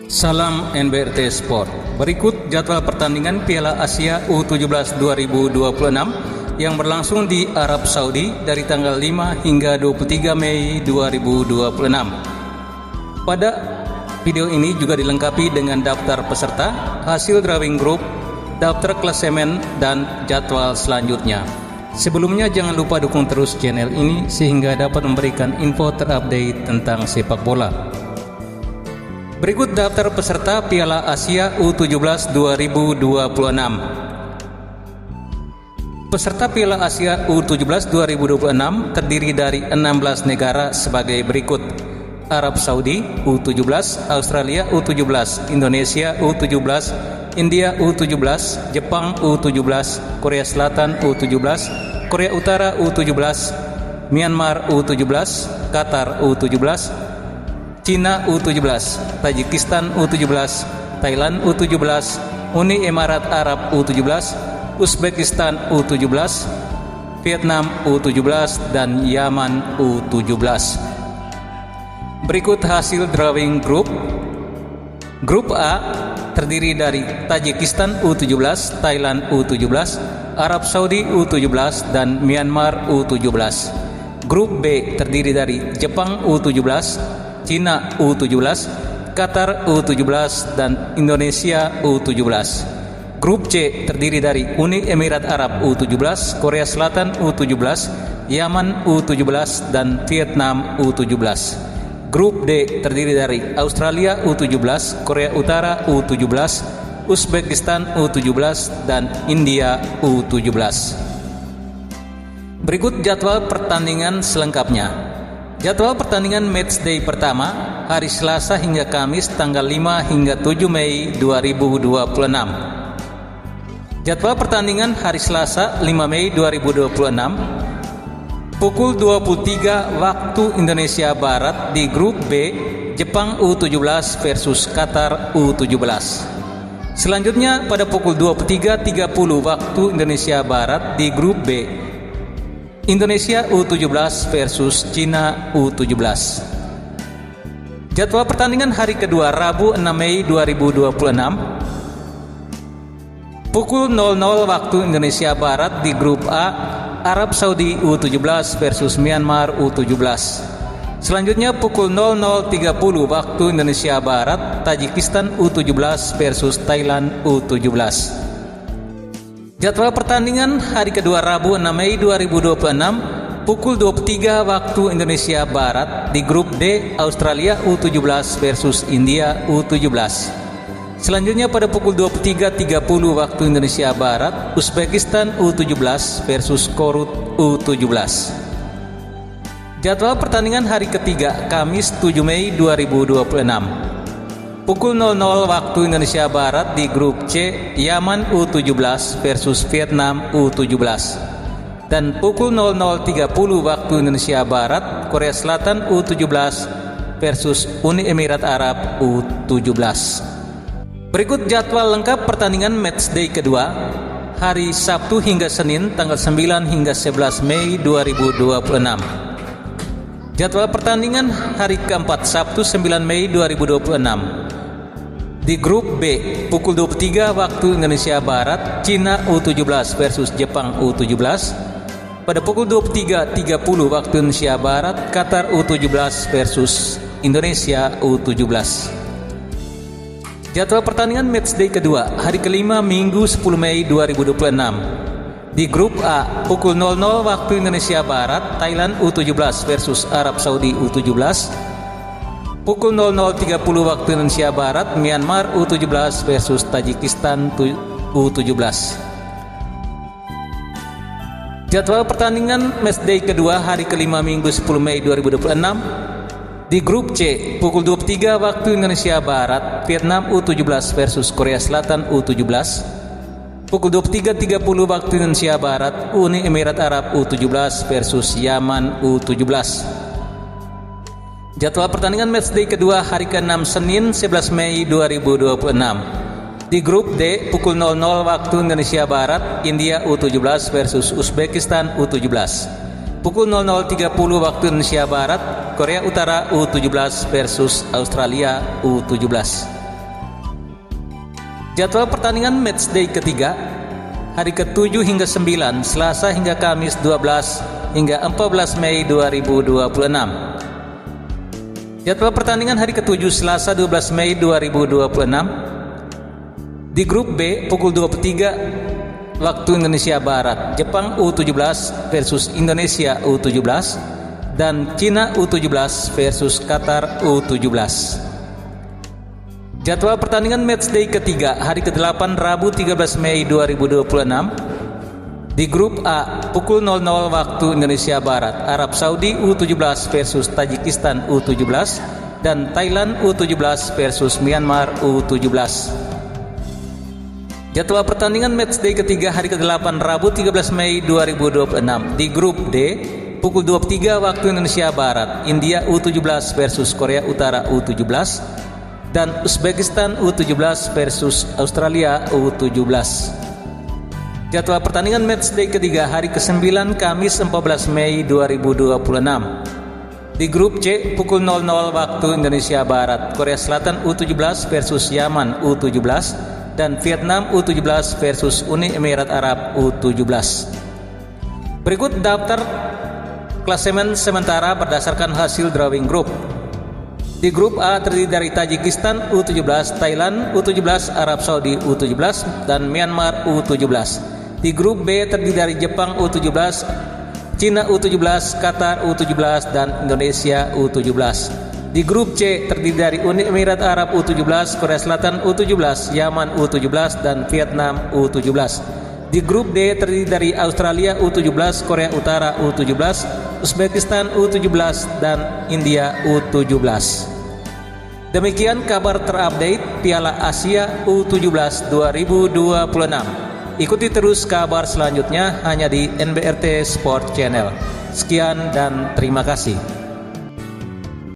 Salam NBRT Sport. Berikut jadwal pertandingan Piala Asia U17 2026 yang berlangsung di Arab Saudi dari tanggal 5 hingga 23 Mei 2026. Pada video ini juga dilengkapi dengan daftar peserta, hasil drawing group, daftar klasemen, dan jadwal selanjutnya. Sebelumnya jangan lupa dukung terus channel ini sehingga dapat memberikan info terupdate tentang sepak bola. Berikut daftar peserta Piala Asia U17 2026. Peserta Piala Asia U17 2026 terdiri dari 16 negara sebagai berikut: Arab Saudi U17, Australia U17, Indonesia U17, India U17, Jepang U17, Korea Selatan U17, Korea Utara U17, Myanmar U17, Qatar U17, Cina U17, Tajikistan U17, Thailand U17, Uni Emirat Arab U17, Uzbekistan U17, Vietnam U17, dan Yaman U17. Berikut hasil drawing group. Grup A terdiri dari Tajikistan U17, Thailand U17, Arab Saudi U17, dan Myanmar U17. Grup B terdiri dari Jepang U17, Cina U17, Qatar U17, dan Indonesia U17. Grup C terdiri dari Uni Emirat Arab U17, Korea Selatan U17, Yaman U17, dan Vietnam U17. Grup D terdiri dari Australia U17, Korea Utara U17, Uzbekistan U17, dan India U17. Berikut jadwal pertandingan selengkapnya. Jadwal pertandingan matchday pertama hari Selasa hingga Kamis tanggal 5 hingga 7 Mei 2026. Jadwal pertandingan hari Selasa 5 Mei 2026 pukul 23 waktu Indonesia Barat di grup B, Jepang U17 versus Qatar U17. Selanjutnya pada pukul 23.30 waktu Indonesia Barat di grup B, Indonesia U17 versus Cina U17. Jadwal pertandingan hari kedua Rabu 6 Mei 2026 pukul 00 waktu Indonesia Barat di grup A, Arab Saudi U17 versus Myanmar U17. Selanjutnya pukul 00.30 waktu Indonesia Barat, Tajikistan U17 versus Thailand U17. Jadwal pertandingan hari kedua Rabu 6 Mei 2026 pukul 23 waktu Indonesia Barat di grup D, Australia U17 versus India U17. Selanjutnya pada pukul 23.30 waktu Indonesia Barat, Uzbekistan U17 versus Korut U17. Jadwal pertandingan hari ketiga Kamis 7 Mei 2026 pukul 00 waktu Indonesia Barat di grup C, Yaman U17 versus Vietnam U17. Dan pukul 00.30 waktu Indonesia Barat, Korea Selatan U17 versus Uni Emirat Arab U17. Berikut jadwal lengkap pertandingan matchday kedua hari Sabtu hingga Senin tanggal 9 hingga 11 Mei 2026. Jadwal pertandingan hari keempat Sabtu 9 Mei 2026 di grup B, pukul 23 waktu Indonesia Barat, Cina U17 versus Jepang U17. Pada pukul 23.30 waktu Indonesia Barat, Qatar U17 versus Indonesia U17. Jadwal pertandingan matchday kedua hari kelima Minggu 10 Mei 2026 di grup A, pukul 00 waktu Indonesia Barat, Thailand U17 versus Arab Saudi U17. Pukul 00.30 waktu Indonesia Barat, Myanmar U17 versus Tajikistan U17. Jadwal pertandingan matchday kedua hari kelima Minggu 10 Mei 2026 di grup C, pukul 23 waktu Indonesia Barat, Vietnam U17 versus Korea Selatan U17. Pukul 23.30 waktu Indonesia Barat, Uni Emirat Arab U17 versus Yaman U17. Jadwal pertandingan matchday kedua hari ke-6 Senin 11 Mei 2026 di grup D, pukul 00 waktu Indonesia Barat, India U17 versus Uzbekistan U17. Pukul 00.30 waktu Indonesia Barat, Korea Utara U17 versus Australia U17. Jadwal pertandingan matchday ketiga hari ke-7 hingga 9, Selasa hingga Kamis 12 hingga 14 Mei 2026. Jadwal pertandingan hari ke-7 Selasa 12 Mei 2026. Di grup B pukul 23 waktu Indonesia Barat, Jepang U17 versus Indonesia U17 dan Cina U17 versus Qatar U17. Jadwal pertandingan matchday ketiga hari ke-8 Rabu 13 Mei 2026. Di grup A pukul 00 waktu Indonesia Barat, Arab Saudi U17 versus Tajikistan U17 dan Thailand U17 versus Myanmar U17. Jadwal pertandingan matchday ketiga hari ke-8 Rabu 13 Mei 2026. Di grup D pukul 23 waktu Indonesia Barat, India U17 versus Korea Utara U17 dan Uzbekistan U17 versus Australia U17. Jadwal pertandingan matchday ketiga hari ke-9 Kamis 14 Mei 2026. Di grup C pukul 00 waktu Indonesia Barat, Korea Selatan U17 versus Yaman U17 dan Vietnam U17 versus Uni Emirat Arab U17. Berikut daftar klasemen sementara berdasarkan hasil drawing grup. Di grup A terdiri dari Tajikistan U17, Thailand U17, Arab Saudi U17 dan Myanmar U17. Di grup B terdiri dari Jepang U17, Cina U17, Qatar U17 dan Indonesia U17. Di grup C terdiri dari Uni Emirat Arab U17, Korea Selatan U17, Yaman U17 dan Vietnam U17. Di grup D terdiri dari Australia U17, Korea Utara U17, Uzbekistan U17 dan India U17. Demikian kabar terupdate Piala Asia U17 2026. Ikuti terus kabar selanjutnya hanya di NBRT Sport Channel. Sekian dan terima kasih.